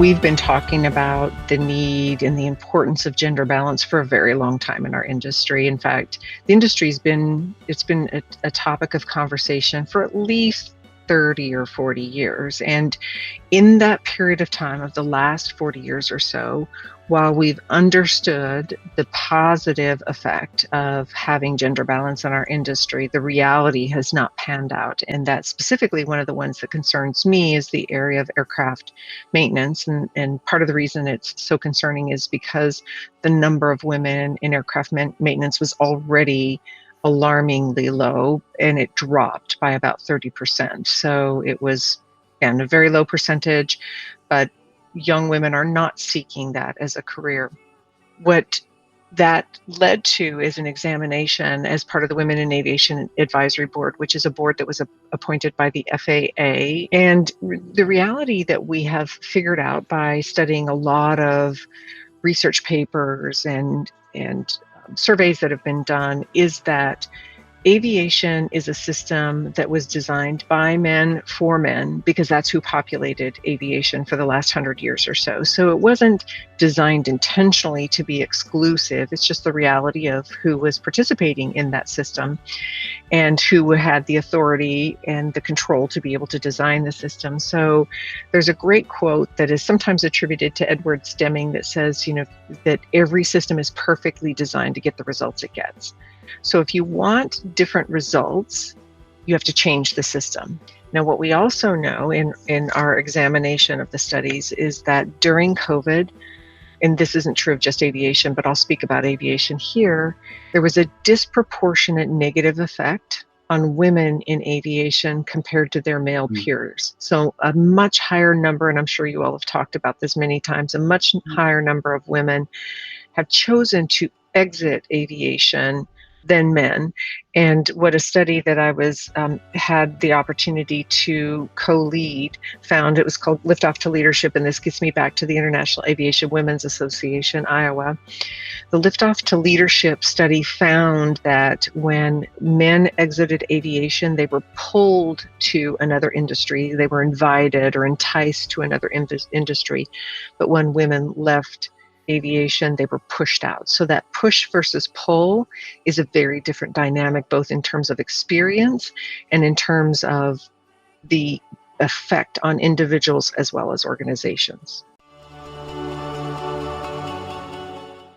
We've been talking about the need and the importance of gender balance for a very long time in our industry. In fact, the industry's been a topic of conversation for at least 30 or 40 years. And in that period of time of the last 40 years or so, while we've understood the positive effect of having gender balance in our industry, the reality has not panned out. And that's specifically one of the ones that concerns me is the area of aircraft maintenance. And part of the reason it's so concerning is because the number of women in aircraft maintenance was already alarmingly low, and it dropped by about 30%. So it was, again, a very low percentage, but young women are not seeking that as a career. What that led to is an examination as part of the Women in Aviation Advisory Board, which is a board that was appointed by the FAA. And the reality that we have figured out by studying a lot of research papers and surveys that have been done is that aviation is a system that was designed by men for men, because that's who populated aviation for the last 100 years or so. So it wasn't designed intentionally to be exclusive. It's just the reality of who was participating in that system and who had the authority and the control to be able to design the system. So there's a great quote that is sometimes attributed to Edward Deming that says, that every system is perfectly designed to get the results it gets. So if you want different results, you have to change the system. Now, what we also know in our examination of the studies is that during COVID, and this isn't true of just aviation, but I'll speak about aviation here, there was a disproportionate negative effect on women in aviation compared to their male peers. So a much higher number, and I'm sure you all have talked about this many times, a much higher number of women have chosen to exit aviation than men. And what a study that I had the opportunity to co-lead found, it was called Liftoff to Leadership, and this gets me back to the International Aviation Women's Association, Iowa. The Liftoff to Leadership study found that when men exited aviation, they were pulled to another industry. They were invited or enticed to another industry. But when women left aviation, they were pushed out. So that push versus pull is a very different dynamic, both in terms of experience and in terms of the effect on individuals as well as organizations.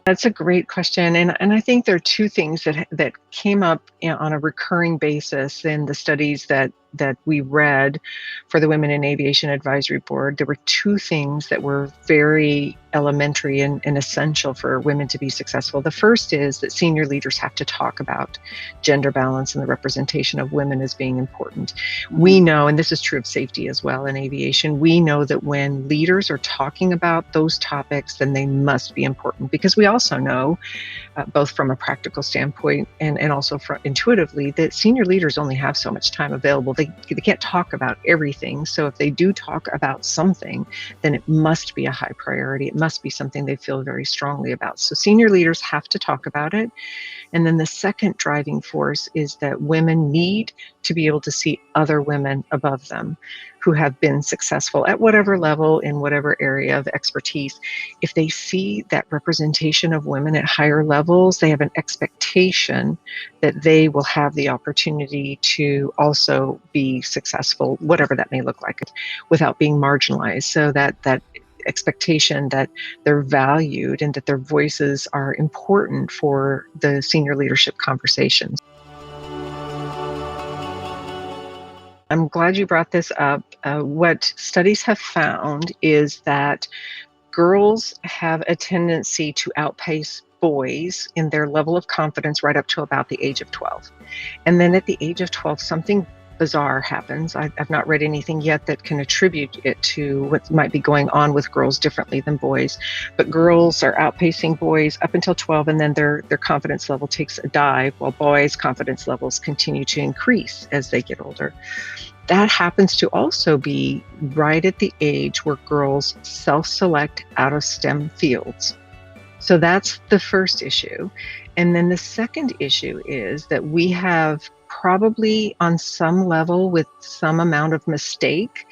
That's a great question. And I think there are two things that came up on a recurring basis in the studies that we read for the Women in Aviation Advisory Board. There were two things that were very elementary and essential for women to be successful. The first is that senior leaders have to talk about gender balance and the representation of women as being important. We know, and this is true of safety as well in aviation, we know that when leaders are talking about those topics, then they must be important, because we also know, both from a practical standpoint and also intuitively, that senior leaders only have so much time available. They can't talk about everything. So if they do talk about something, then it must be a high priority. It must be something they feel very strongly about. So senior leaders have to talk about it. And then the second driving force is that women need to be able to see other women above them who have been successful at whatever level, in whatever area of expertise. If they see that representation of women at higher levels, they have an expectation that they will have the opportunity to also be successful, whatever that may look like, without being marginalized. So that expectation that they're valued and that their voices are important for the senior leadership conversations. I'm glad you brought this up. What studies have found is that girls have a tendency to outpace boys in their level of confidence right up to about the age of 12. And then at the age of 12, something bizarre happens. I've not read anything yet that can attribute it to what might be going on with girls differently than boys. But girls are outpacing boys up until 12, and then their confidence level takes a dive, while boys' confidence levels continue to increase as they get older. That happens to also be right at the age where girls self-select out of STEM fields. So that's the first issue. And then the second issue is that we have probably on some level, with some amount of mistake,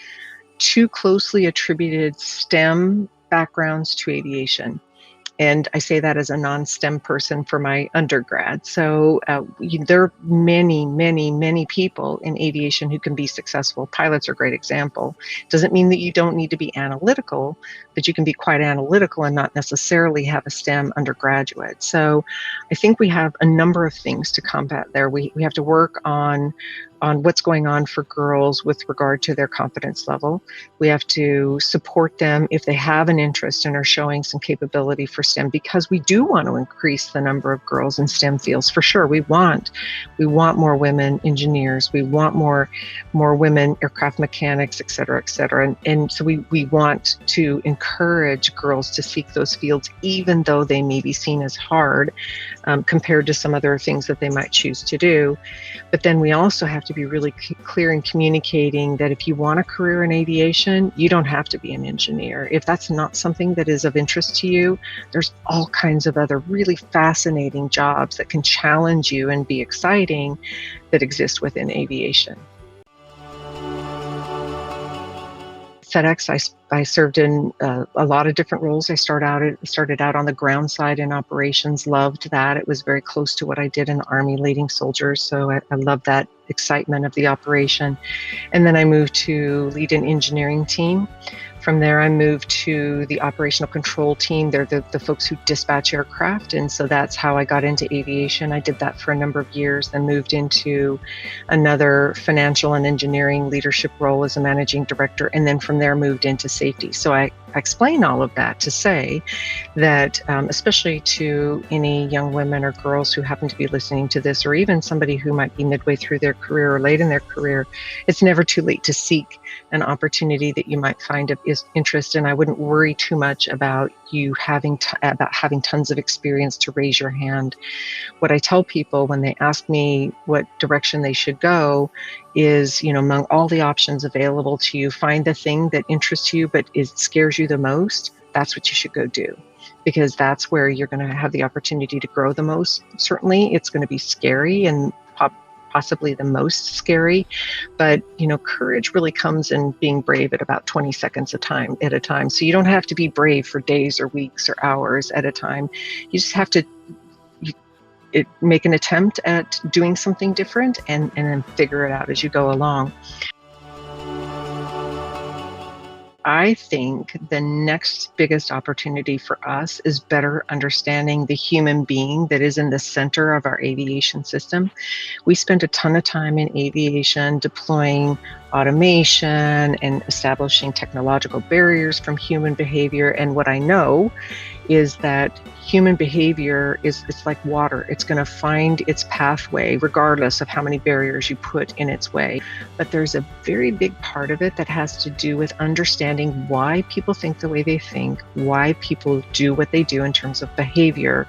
too closely attributed STEM backgrounds to aviation. And I say that as a non-STEM person for my undergrad. So there are many, many, many people in aviation who can be successful. Pilots are a great example. Doesn't mean that you don't need to be analytical, but you can be quite analytical and not necessarily have a STEM undergraduate. So I think we have a number of things to combat there. We have to work on what's going on for girls with regard to their confidence level. We have to support them if they have an interest and are showing some capability for STEM, because we do want to increase the number of girls in STEM fields for sure. We want more women engineers. We want more women aircraft mechanics, et cetera, et cetera. And so we want to encourage girls to seek those fields, even though they may be seen as hard compared to some other things that they might choose to do. But then we also have to be really clear in communicating that if you want a career in aviation, you don't have to be an engineer. If that's not something that is of interest to you, there's all kinds of other really fascinating jobs that can challenge you and be exciting that exist within aviation. FedEx, I served in a lot of different roles. I started out on the ground side in operations, loved that. It was very close to what I did in the Army, leading soldiers, so I loved that excitement of the operation. And then I moved to lead an engineering team. From there, I moved to the operational control team. They're the folks who dispatch aircraft, and so that's how I got into aviation. I did that for a number of years, then moved into another financial and engineering leadership role as a managing director, and then from there moved into safety. So I explain all of that to say that, especially to any young women or girls who happen to be listening to this, or even somebody who might be midway through their career or late in their career, it's never too late to seek an opportunity that you might find of interest. And I wouldn't worry too much about you having tons of experience to raise your hand. What I tell people when they ask me what direction they should go is, among all the options available to you, find the thing that interests you but scares you the most. That's what you should go do, because that's where you're going to have the opportunity to grow the most. Certainly it's going to be scary and possibly the most scary, but courage really comes in being brave at about 20 seconds at a time. So you don't have to be brave for days or weeks or hours at a time. You just have to make an attempt at doing something different and then figure it out as you go along. I think the next biggest opportunity for us is better understanding the human being that is in the center of our aviation system. We spend a ton of time in aviation deploying automation and establishing technological barriers from human behavior. And what I know is that human behavior it's like water. It's going to find its pathway regardless of how many barriers you put in its way. But there's a very big part of it that has to do with understanding why people think the way they think, why people do what they do in terms of behavior,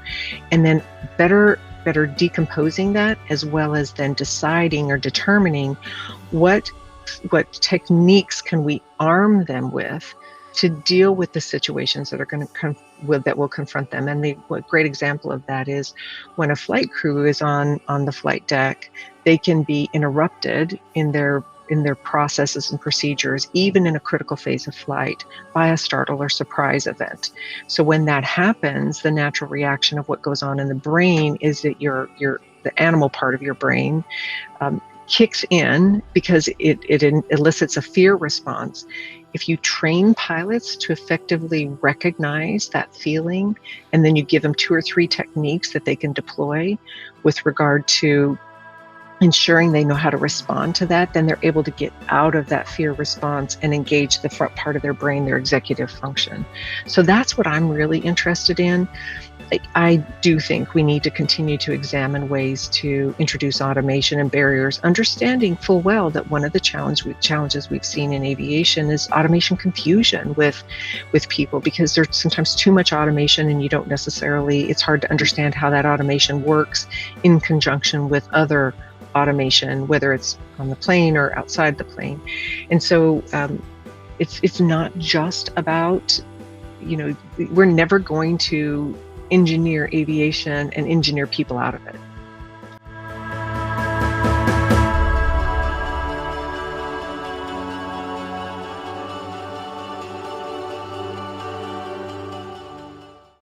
and then better decomposing that, as well as then deciding or determining what techniques can we arm them with to deal with the situations that are going to that will confront them. And a great example of that is when a flight crew is on the flight deck, they can be interrupted in their processes and procedures, even in a critical phase of flight, by a startle or surprise event. So when that happens, the natural reaction of what goes on in the brain is that the animal part of your brain kicks in because it elicits a fear response. If you train pilots to effectively recognize that feeling, and then you give them 2 or 3 techniques that they can deploy with regard to ensuring they know how to respond to that, then they're able to get out of that fear response and engage the front part of their brain, their executive function. So that's what I'm really interested in. I do think we need to continue to examine ways to introduce automation and barriers, understanding full well that one of the challenges we've seen in aviation is automation confusion with people, because there's sometimes too much automation and it's hard to understand how that automation works in conjunction with other automation, whether it's on the plane or outside the plane. And so it's not just about, we're never going to engineer aviation and engineer people out of it.